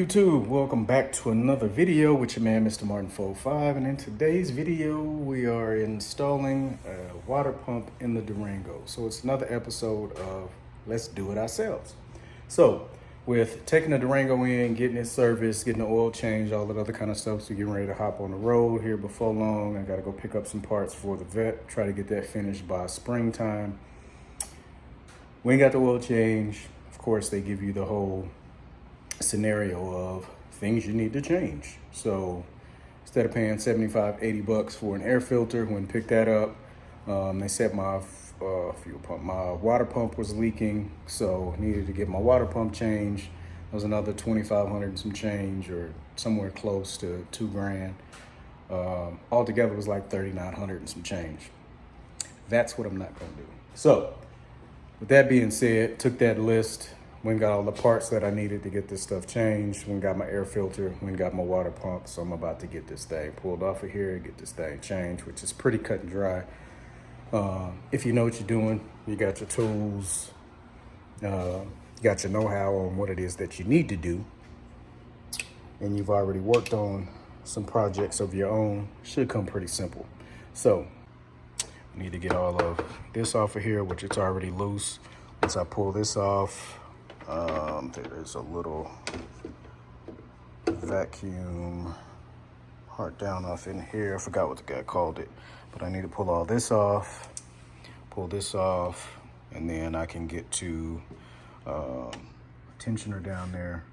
YouTube? Welcome back to another video with your man, Mr. Martin 45. And in today's video, we are installing a water pump in the Durango. So it's another episode of Let's Do It Ourselves. So with taking the Durango in, getting it serviced, getting the oil changed, all that other kind of stuff, so getting ready to hop on the road here before long. I got to go pick up some parts for the vet, try to get that finished by springtime. We ain't got the oil change. Of course, they give you the whole scenario of things you need to change. So instead of paying 75, 80 bucks for an air filter, when picked that up, they said my fuel pump, my water pump was leaking, so needed to get my water pump changed. There was another 2,500 and some change, or somewhere close to $2,000. Altogether it was like 3,900 and some change. That's what I'm not gonna do. So with that being said, took that list, went and got all the parts that I needed to get this stuff changed, went and got my air filter, went and got my water pump. So I'm about to get this thing pulled off of here and get this thing changed, which is pretty cut and dry. If you know what you're doing, you got your tools, you got your know-how on what it is that you need to do, and you've already worked on some projects of your own, should come pretty simple. So I need to get all of this off of here, which it's already loose. Once I pull this off, there's a little vacuum heart down off in here. I forgot what the guy called it, but I need to pull all this off, pull this off, and then I can get to tensioner down there,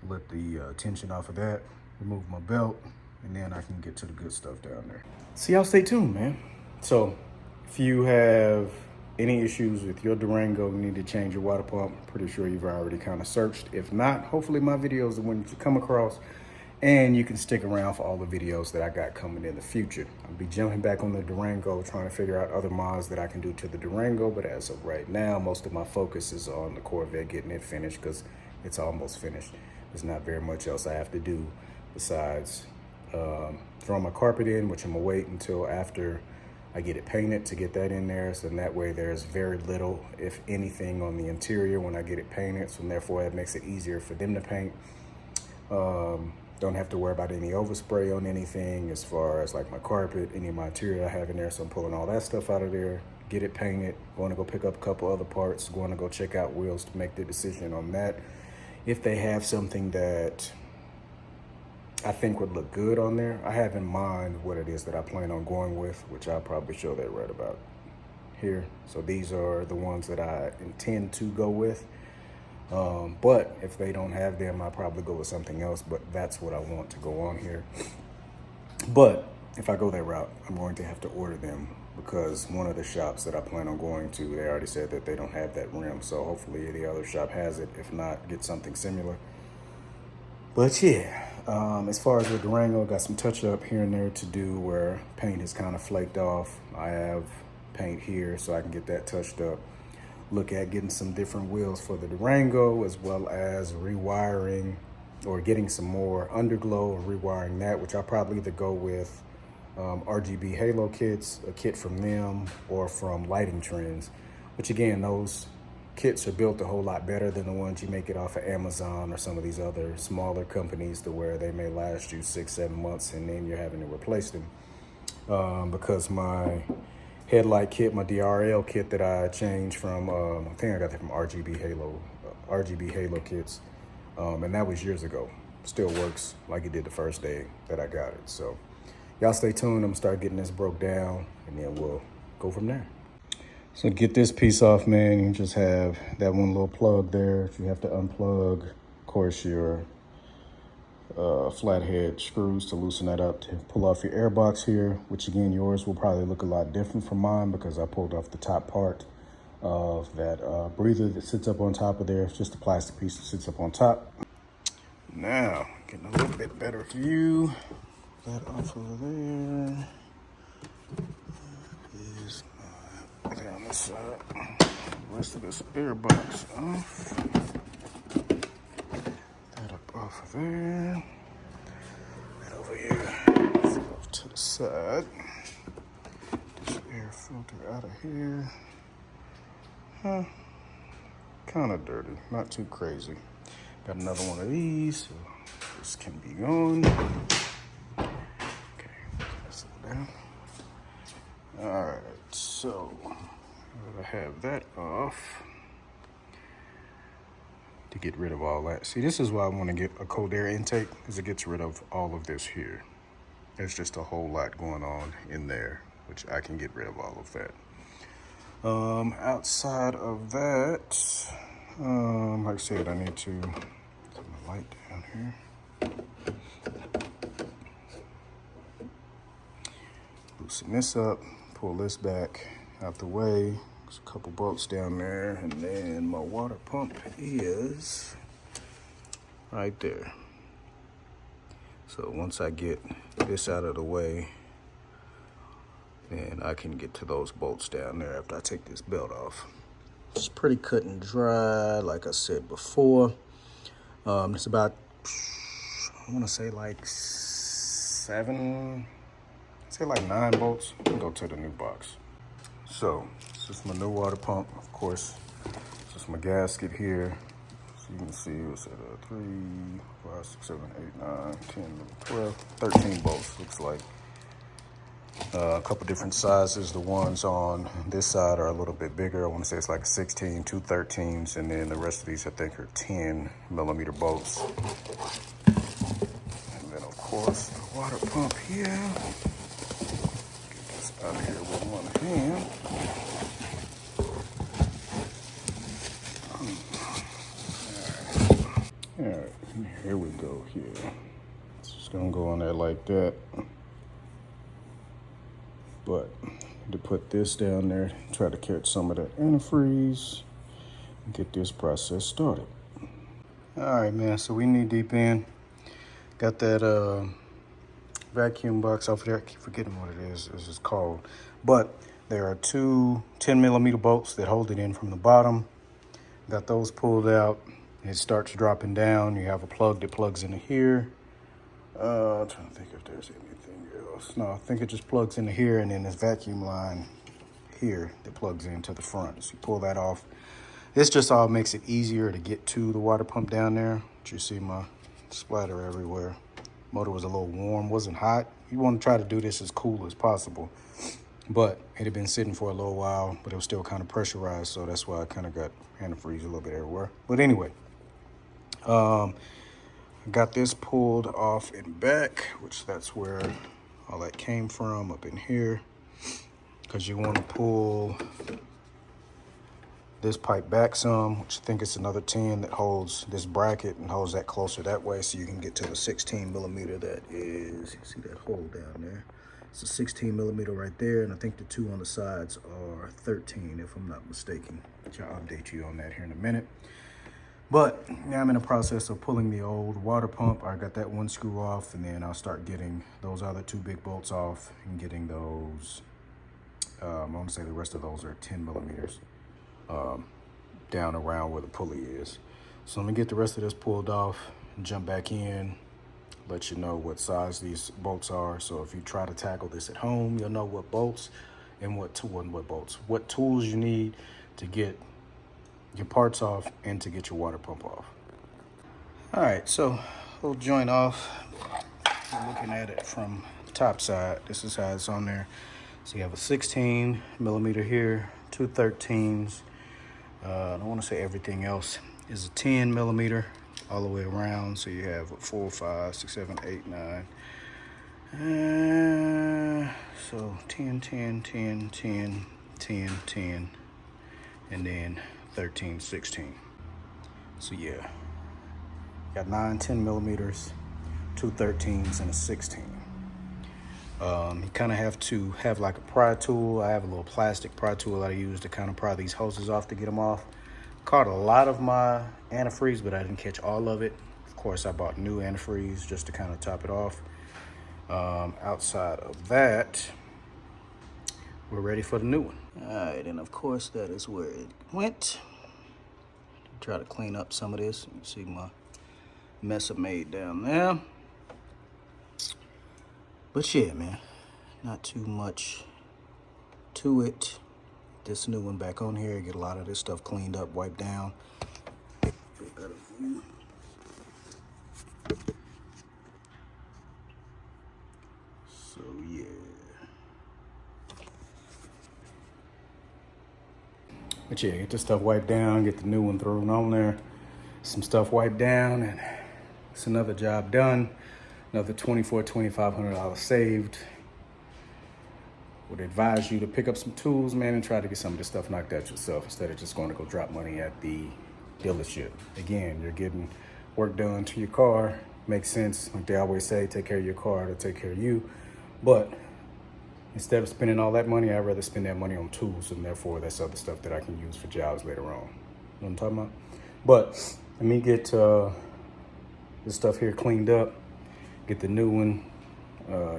let the tension off of that, remove my belt, and then I can get to the good stuff down there. So y'all stay tuned, man. So if you have any issues with your Durango, you need to change your water pump, pretty sure you've already kind of searched. If not, hopefully my video is the one that you come across, and you can stick around for all the videos that I got coming in the future. I'll be jumping back on the Durango, trying to figure out other mods that I can do to the Durango, but as of right now, most of my focus is on the Corvette, getting it finished, because it's almost finished. There's not very much else I have to do besides throw my carpet in, which I'm gonna wait until after I get it painted to get that in there. So in that way there's very little, if anything, on the interior when I get it painted. So therefore it makes it easier for them to paint. Don't have to worry about any overspray on anything as far as like my carpet, any of my material I have in there. So I'm pulling all that stuff out of there, get it painted, going to go pick up a couple other parts, going to go check out wheels to make the decision on that. If they have something that I think would look good on there, I have in mind what it is that I plan on going with, which I'll probably show that right about here. So these are the ones that I intend to go with. But if they don't have them, I'll probably go with something else, but that's what I want to go on here. But if I go that route, I'm going to have to order them, because one of the shops that I plan on going to, they already said that they don't have that rim. So hopefully the other shop has it. If not, get something similar. But yeah, as far as the Durango, got some touch up here and there to do where paint is kind of flaked off. I have paint here so I can get that touched up. Look at getting some different wheels for the Durango, as well as rewiring or getting some more underglow and rewiring that, which I'll probably either go with RGB Halo kits, a kit from them, or from Lighting Trends, which again, those kits are built a whole lot better than the ones you may get off of Amazon or some of these other smaller companies, to where they may last you 6-7 months and then you're having to replace them. Because my headlight kit, my DRL kit that I changed from, I think I got that from RGB Halo kits, and that was years ago. Still works like it did the first day that I got it. So y'all stay tuned. I'm gonna start getting this broke down, and then we'll go from there. So to get this piece off, man, you just have that one little plug there. If you have to unplug, of course, your flathead screws to loosen that up, to pull off your air box here, which again, yours will probably look a lot different from mine, because I pulled off the top part of that breather that sits up on top of there. It's just a plastic piece that sits up on top. Now, getting a little bit better view. That off over there. Is down this side. The rest of this air box off. That up off of there. That over here. Off to the side. This air filter out of here. Kind of dirty, not too crazy. Got another one of these, so this can be gone. Okay, let's slow down. All right, so I have that off to get rid of all that. See, this is why I want to get a cold air intake, because it gets rid of all of this here. There's just a whole lot going on in there, which I can get rid of all of that. Outside of that, like I said, I need to put my light down here. Loosen this up, pull this back out the way. There's a couple bolts down there, and then my water pump is right there. So once I get this out of the way, then I can get to those bolts down there after I take this belt off. It's pretty cut and dry, like I said before. It's about, I want to say like 9 bolts. I'll go to the new box. So this is my new water pump, of course. This is my gasket here. So you can see it's at 3, 5, 6, 7, 8, 9, 10, 12, 13 bolts, looks like. A couple different sizes. The ones on this side are a little bit bigger. I want to say it's like 16, 2 13s, and then the rest of these I think are 10 millimeter bolts. And then of course the water pump here. Get this out of here with one hand. All right, here we go here. It's just gonna go on there like that. But to put this down there, try to catch some of that antifreeze and get this process started. All right, man, so we knee deep in. Got that vacuum box off there. I keep forgetting what it is. This is called. But there are 2 10 millimeter bolts that hold it in from the bottom. Got those pulled out. It starts dropping down. You have a plug that plugs into here. I'm trying to think if there's anything else. No, I think it just plugs into here, and then this vacuum line here that plugs into the front. So you pull that off. This just all makes it easier to get to the water pump down there. But you see my splatter everywhere. Motor was a little warm, wasn't hot. You want to try to do this as cool as possible. But it had been sitting for a little while, but it was still kind of pressurized, so that's why I kind of got antifreeze a little bit everywhere. But anyway, got this pulled off and back, which that's where all that came from, up in here. Because you want to pull this pipe back some, which I think it's another 10 that holds this bracket and holds that closer that way, so you can get to the 16 millimeter that is, you see that hole down there? It's a 16 millimeter right there, and I think the 2 on the sides are 13, if I'm not mistaken. Which I'll update you on that here in a minute. But now I'm in the process of pulling the old water pump. I got that one screw off, and then I'll start getting those other 2 big bolts off and getting those, I want to say the rest of those are 10 millimeters down around where the pulley is. So let me get the rest of this pulled off and jump back in, let you know what size these bolts are. So if you try to tackle this at home, you'll know what bolts and what tools you need to get your parts off and to get your water pump off. All right, so we'll joint off. I'm looking at it from the top side. This is how it's on there. So you have a 16 millimeter here, 2 13s. I don't want to say everything else is a 10 millimeter all the way around. So you have 4, 5, 6, 7, 8, 9. So 10, 10, 10, 10, 10, 10, and then 13, 16. So yeah, got 9 10 millimeters, 2 13s, and a 16. You kind of have to have like a pry tool. I have a little plastic pry tool that I use to kind of pry these hoses off to get them off. Caught a lot of my antifreeze, but I didn't catch all of it. Of course, I bought new antifreeze just to kind of top it off. Outside of that, we're ready for the new one. All right, and of course that is where it went. Try to clean up some of this. You can see my mess I made down there. But yeah, man, not too much to it. This new one back on here, get a lot of this stuff cleaned up, wiped down. So yeah. But yeah, get this stuff wiped down, get the new one thrown on there. Some stuff wiped down, and it's another job done. Another $2,500 saved. Would advise you to pick up some tools, man, and try to get some of this stuff knocked out yourself instead of just going to go drop money at the dealership. Again, you're getting work done to your car. Makes sense. Like they always say, take care of your car to take care of you. But instead of spending all that money, I'd rather spend that money on tools, and therefore that's other stuff that I can use for jobs later on. You know what I'm talking about? But let me get this stuff here cleaned up, get the new one,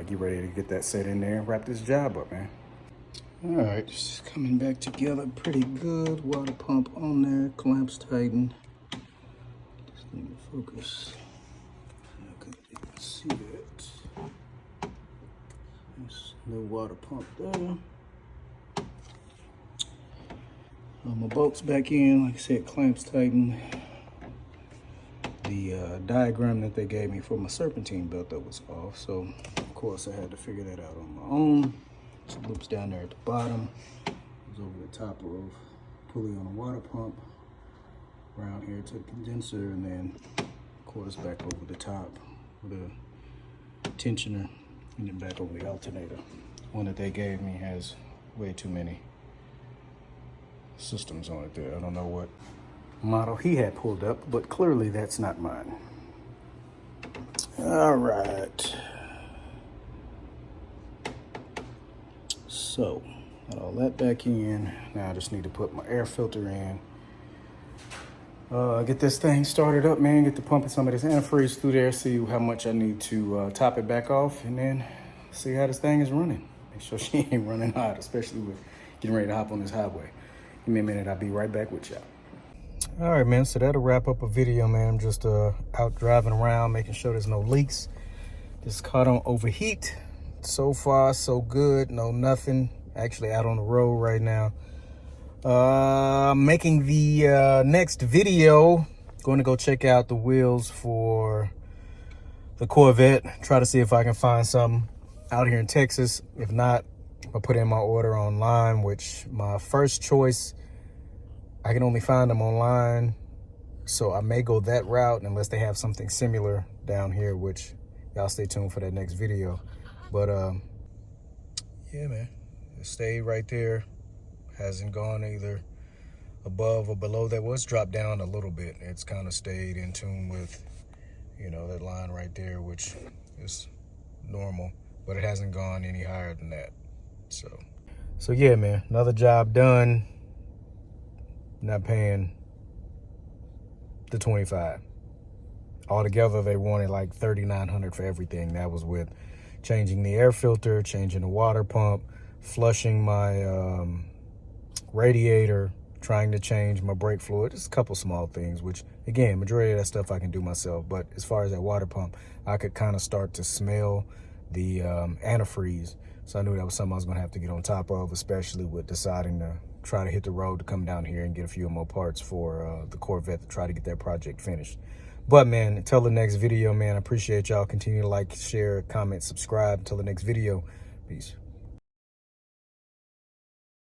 get ready to get that set in there, wrap this job up, man. All right, just coming back together pretty good. Water pump on there, clamps tightened. Just need to focus. I can see that. There's no water pump there. My bolts back in, like I said, clamps tightened. The diagram that they gave me for my serpentine belt that was off, so of course I had to figure that out on my own. So loops down there at the bottom, goes over the top of pulley on a water pump, around here to the condenser, and then of course back over the top with a tensioner, and then back over the alternator. One that they gave me has way too many systems on it there. I don't know what model he had pulled up, but clearly that's not mine. All right. So, got all that back in. Now I just need to put my air filter in. Get this thing started up, man. Get the pumping some of this antifreeze through there. See how much I need to top it back off, and then see how this thing is running. Make sure she ain't running hot, especially with getting ready to hop on this highway. Give me a minute. I'll be right back with y'all. All right, man, so that'll wrap up a video, man. I'm just out driving around, making sure there's no leaks. Just caught on overheat. So far, so good. No, nothing. Actually out on the road right now. Making the next video. Going to go check out the wheels for the Corvette. Try to see if I can find some out here in Texas. If not, I'll put in my order online, which my first choice, I can only find them online, so I may go that route unless they have something similar down here, which y'all stay tuned for that next video. But yeah, man, it stayed right there. Hasn't gone either above or below that. Was dropped down a little bit. It's kind of stayed in tune with, you know, that line right there, which is normal, but it hasn't gone any higher than that. So yeah, man, another job done. Not paying the $25. Altogether, they wanted like $3,900 for everything. That was with changing the air filter, changing the water pump, flushing my radiator, trying to change my brake fluid. Just a couple small things, which again, majority of that stuff I can do myself. But as far as that water pump, I could kind of start to smell the antifreeze. So I knew that was something I was gonna have to get on top of, especially with deciding to try to hit the road to come down here and get a few more parts for the Corvette to try to get that project finished. But man, until the next video, man, I appreciate y'all. Continue to like, share, comment, subscribe. Until the next video, peace.